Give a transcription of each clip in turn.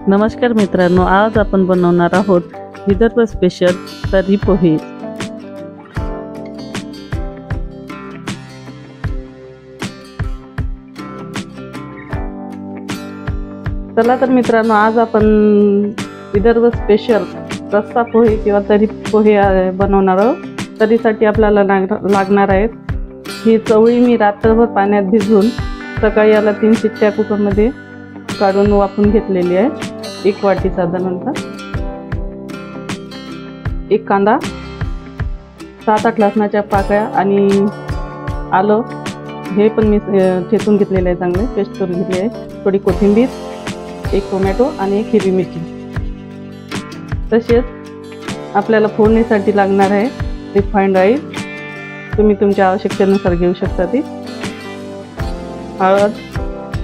नमस्कार मित्रांनो, आज आपण बनवणार आहोत विदर्भ स्पेशल तर्री पोहे। चला तर मित्रांनो, आज आपण विदर्भ स्पेशल रस्सा पोहे किंवा तर्री पोहे बनवणार आहोत। तर्रीसाठी आपल्याला लागणार आहेत ही चवळी मी रात्रभर पाण्यात भिजवून सकाळी याला 3 शिट्ट्या कुकरमध्ये काढून वाफवून घेतलेली आहे। 1 वाटी साधारणतः, 1 कांदा, 7-8 लसणाच्या पाकळ्या आणि आलं हे पण मी ठेचून घेतलेले आहे, चांगले पेस्ट करून घेतले आहे। थोडी कोथिंबीर, 1 टोमॅटो आणि 1 हिरवी मिरची। तसेच आपल्याला फोडणीसाठी लागणार आहे रिफाइंड ऑइल, तुम्ही तुमच्या आवश्यकतेनुसार घेऊ शकता ती। हळद,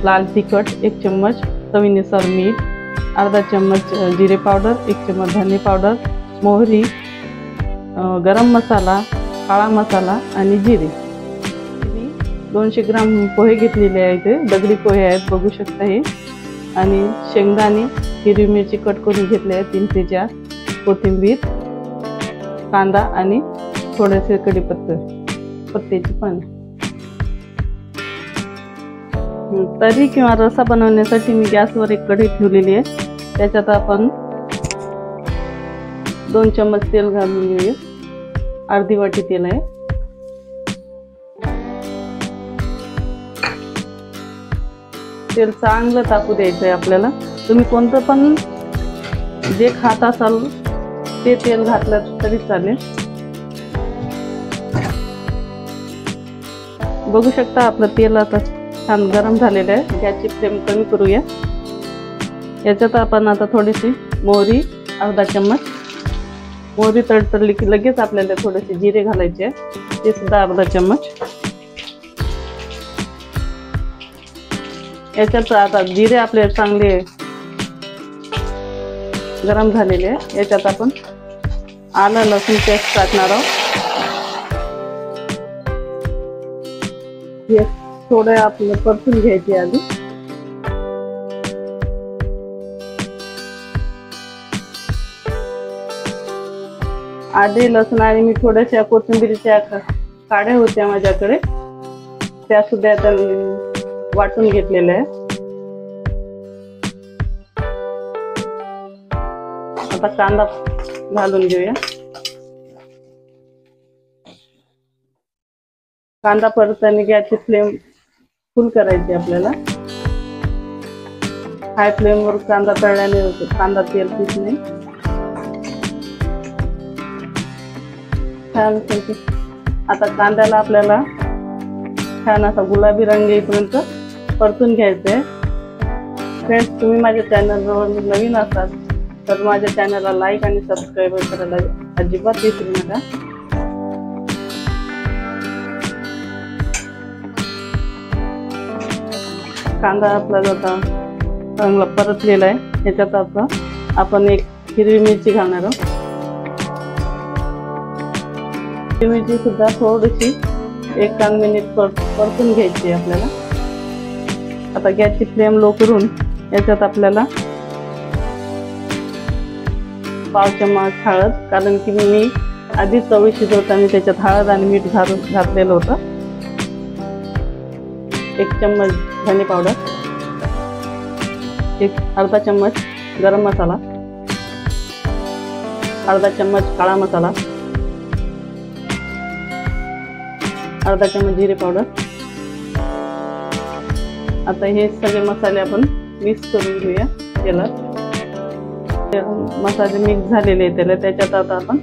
लाल तिखट 1 चम्मच, चवीनुसार मीठ, अर्धा चम्मच जिरे पावडर, 1 चम्मच धने पावडर, मोहरी, गरम मसाला, काळा मसाला आणि जिरे। 200 ग्राम पोहे घेतलेले आहेत, ते दगडी पोहे आहेत बघू शकता हे। आणि शेंगदाणे, हिरवी मिरची कट करून घेतले आहे 3 ते 4, कोथिंबीर, कांदा आणि थोडेसे कढीपत्त्याची पाने। तर्री किंवा रस्सा बनवण्यासाठी मी गॅसवर 1 कढई ठेवलेली आहे, त्याच्यात आपण 2 चम्मच तेल घालून घेऊया। अर्धी वाटी तेल आहे। तेल चांगलं तापू द्यायचं आहे आपल्याला। तुम्ही कोणतं पण जे खात असाल ते तेल घातलं तरी चालेल। बघू शकता आपलं तेल आता छान गरम झालेलं आहे। गॅसची फ्लेम कमी करूया। याच्यात आपण आता थोडीशी मोहरी, अर्धा चम्मच मोहरी तडतडली की लगेच आपल्याला थोडेसे जिरे घालायचे आहे, ते सुद्धा अर्धा चम्मच। याच्यात आता जिरे आपले चांगले गरम झालेले आहे। याच्यात आपण आलं लसूण पेस्ट टाकणार आहोत। हे थोडं आपलं परतून घ्यायचे आधी। आधी लसूण आणि मी थोड्याशा कोथिंबीरच्या काड्या होत्या माझ्याकडे, त्या सुद्धा आता वाटून घेतलेल्या आहे। आता कांदा घालून घेऊया। कांदा परतताना गॅसची फ्लेम फुल करायची आपल्याला। हाय फ्लेमवर कांदा तळल्याने कांदा तेल पीत नाही। छान आता कांद्याला आपल्याला छान असा गुलाबी रंग येईपर्यंत परतून घ्यायचं आहे। फ्रेंड्स, तुम्ही माझ्या चॅनलवर नवीन असाल तर माझ्या चॅनलला लाईक आणि सबस्क्राईब करायला अजिबात विसरू नका। कांदा आपला आता चांगला परतलेला आहे। याच्यात आता आपण 1 हिरवी मिरची घालणार आहोत। हिरवी मिरची सुद्धा थोडीशी 1 मिनिट परतून घ्यायची आहे आपल्याला। आता गॅसची फ्लेम लो करून याच्यात आपल्याला पाव चम्मच हळद, कारण की मी आधी चवळी शिजवताना त्याच्यात हळद आणि मीठ घातलेलं होतं। 1 चम्मच धने पावडर, अर्धा चम्मच गरम मसाला, अर्धा चम्मच काळा मसाला, अर्धा चम्मच जिरे पावडर। आता हे सगळे मसाले आपण मिक्स करून घेऊया तेलात। मसाले मिक्स झालेले आहेत त्याला, त्याच्यात आता आपण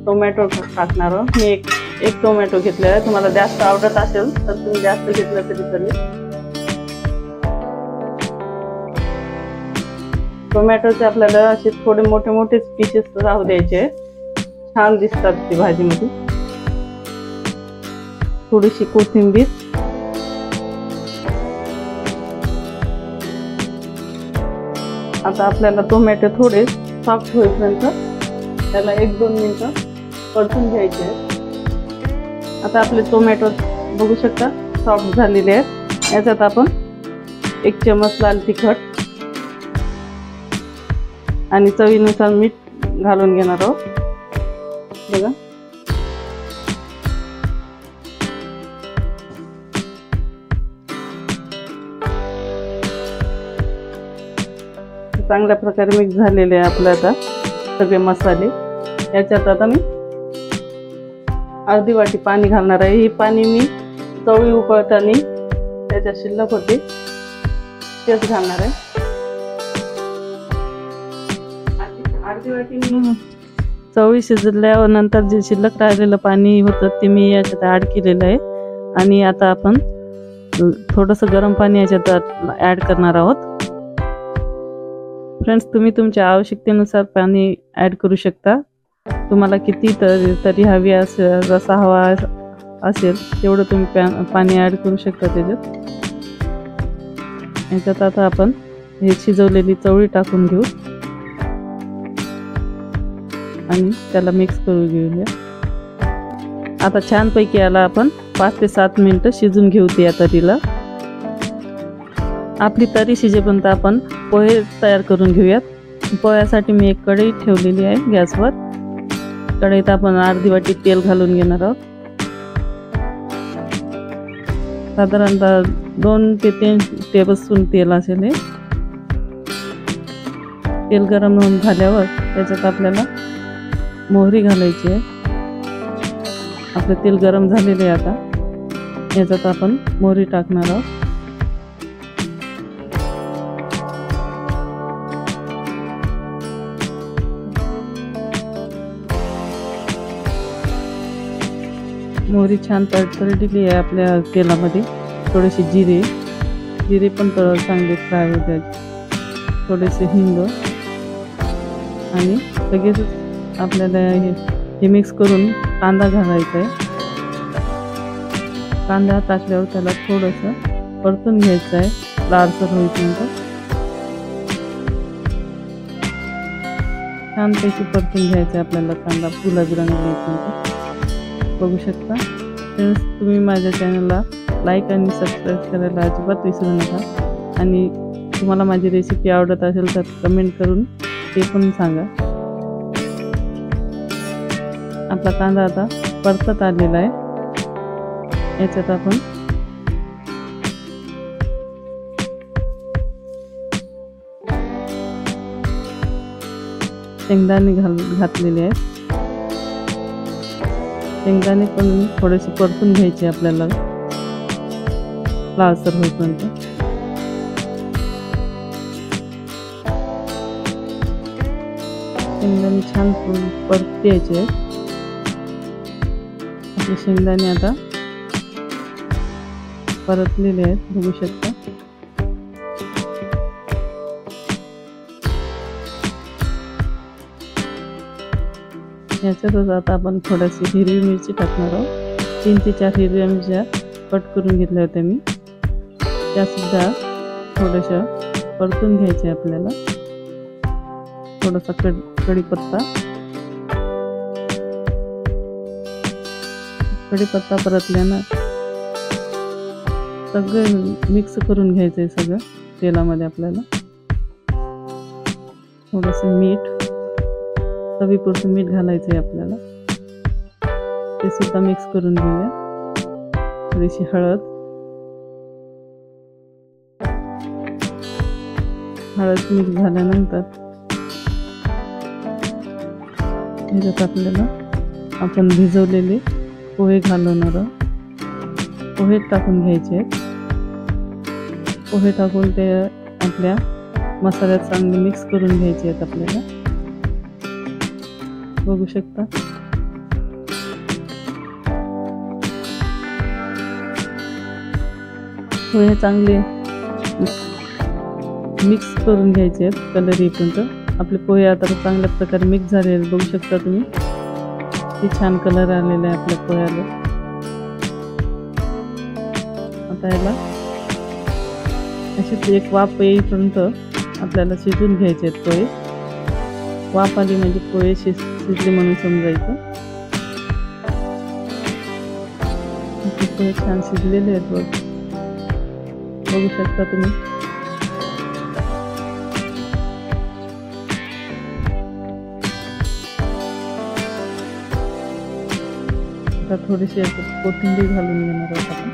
टोमॅटो टाकणार आहोत। मी एक टोमॅटो घेतलेला आहे, तुम्हाला जास्त आवडत असेल तर तुम्ही जास्त घेतलं तरी चालेल। टोमॅटोचे आपल्याला असे थोडे मोठे मोठे पीसेस राहू द्यायचे, छान दिसतात ती भाजीमध्ये। थोडीशी कोथिंबीर, आता आपल्याला टोमॅटो थोडे सॉफ्ट होईपर्यंत त्याला 1-2 मिनिटं परतून घ्यायचे आहेत। आता आपले टोमॅटो बघू शकता सॉफ्ट झालेले आहेत। याच्यात आपण 1 चम्मच लाल तिखट, आणि चवीनुसार मीठ घालून घेणार आहोत. बघा चांगल्या प्रकारे मिक्स झालेले आहे आपले आता सगळे मसाले. याच्यात आता मी अर्धी वाटी पाणी घालणार आहे. हे पाणी मी चवळी उकळताना त्याच्या शिल्लक होते तेच घालणार आहे. अर्धी वाटी मी चवळी शिजल्यावर नंतर जे शिल्लक राहिलेलं पाणी होतं ते मी याच्यात ॲड केलेलं आहे. आणि आता आपण थोडंसं गरम पाणी याच्यात ॲड करणार आहोत. फ्रेंड्स, तुम्ही तुमच्या आवश्यकतेनुसार पाणी ॲड करू शकता. तुम्हाला किती तरी हवी असेल, रसा हवा असेल तेवढं तुम्ही पाणी ॲड करू शकता त्याच्यात. याच्यात आता आपण हे शिजवलेली चवळी टाकून घेऊ आणि त्याला मिक्स करून घेऊया. आता छानपैकी याला आपण 5 ते 7 मिनिटं शिजून घेऊ या तरीला. आपली तरी शिजेपर्यंत आपण पोहे तयार करून घेऊयात. पोह्यासाठी मी एक कढई ठेवलेली आहे गॅसवर. कढईत आपण अर्धी वाटी तेल घालून घेणार आहोत. साधारणतः 2 ते 3 टेबलस्पून तेल असेल हे. तेल गरम होऊन झाल्यावर त्याच्यात आपल्याला मोहरी घालायची आहे. आपले तेल गरम झालेले आहे. आता याच्यात आपण मोहरी टाकणार आहोत. मोहरी छान तडतडलेली आहे आपल्या तेलामध्ये. थोडेसे जिरे पण चांगले फ्राय होते. थोडेसे हिंग आणि लगेच आपल्याला हे मिक्स करून कांदा घालायचा आहे. कांदा टाकल्यावर त्याला थोडंसं परतून घ्यायचं आहे लालसर होईपर्यंत. छानपैकी परतून घ्यायचं आहे आपल्याला कांदा गुलाबी रंग येईपर्यंत. बघू शकता फ्रेंड्स, तुम्ही माझ्या चॅनलला लाईक आणि सबस्क्राईब करायला अजिबात विसरू नका. आणि तुम्हाला माझी रेसिपी आवडत असेल तर कमेंट करून ते पण सांगा. आपला कांदा आता परतत आलेला आहे. याच्यात आपण शेंगदाणे घातलेले आहेत. शेंगदाणे पण थोडेसे परतून घ्यायचे आपल्याला लालसर होईपर्यंत. शेंगदाणे छान परत यायचे आहेत. आपले शेंगदाणे आता परतलेले आहेत, बघू शकता. याच्यातच आता आपण थोडीशी हिरवी मिरची टाकणार आहोत. 3 ते 4 हिरव्या मिरच्या कट करून घेतल्या होत्या मी. त्यासुद्धा थोड्याशा परतून घ्यायच्या आपल्याला. थोडासा कढीपत्ता परतल्यानं सगळं मिक्स करून घ्यायचं आहे सगळं तेलामध्ये. आपल्याला थोडंसं मीठ, चवीपुरतं मीठ घालायचं आहे आपल्याला. ते सुद्धा मिक्स करून घेऊया. थोडीशी हळद मिक्स झाल्यानंतर ह्याच्यात आपल्याला आपण भिजवलेले पोहे घालवणार आहोत. पोहे टाकून घ्यायचे आहेत. पोहे टाकून ते आपल्या मसाल्यात चांगले मिक्स करून घ्यायचे आहेत आपल्याला. बघू शकता. पोहे चांगले मिक्स करून घ्यायचे आहेत कलर येईपर्यंत. आपले पोहे आता चांगल्या प्रकारे मिक्स झालेले आहेत, बघू शकता तुम्ही. किती छान कलर आलेला आहे आपल्या पोह्याला. आता याला अशी एक वाफ येईपर्यंत आपल्याला शिजून घ्यायचे आहेत पोहे. वाफ आली म्हणजे पोहे शिजले म्हणून समजायचं. पोहे छान शिजलेले आहेत, बघू शकता तुम्ही. आता थोडीशी कोथिंबीर घालून घेणार आहोत आपण.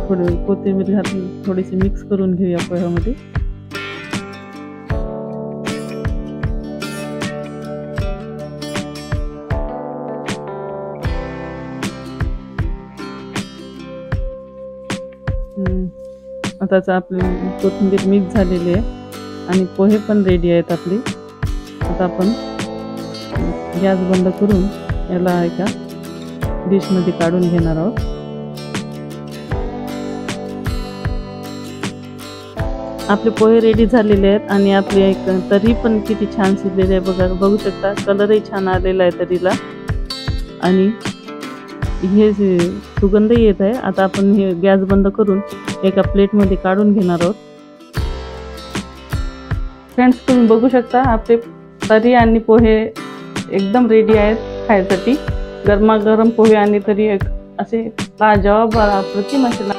थोडी कोथिंबीर घालून थोडीशी मिक्स करून घेऊया पोह्यामध्ये. आताच आपली कोथिंबीर मिक्स झालेली आहे आणि पोहे पण रेडी आहेत आपले. आता आपण गॅस बंद करून याला एका डिशमध्ये काढून घेणार आहोत. आपले पोहे रेडी झालेले आहेत आणि आपले तरी पण किती छान शिजलेले आहे बघा. बघू शकता कलरही छान आलेला आहे तरीला आणि हे सुगंध येत आहे. आता आपण हे गॅस बंद करून एका प्लेटमध्ये काढून घेणार आहोत. फ्रेंड्स, तुम्ही बघू शकता आपले तरी आणि पोहे एकदम रेडी आहेत खायसाठी. गरमागरम पोहे आणि तरी असे लाजवाब अप्रतिम असे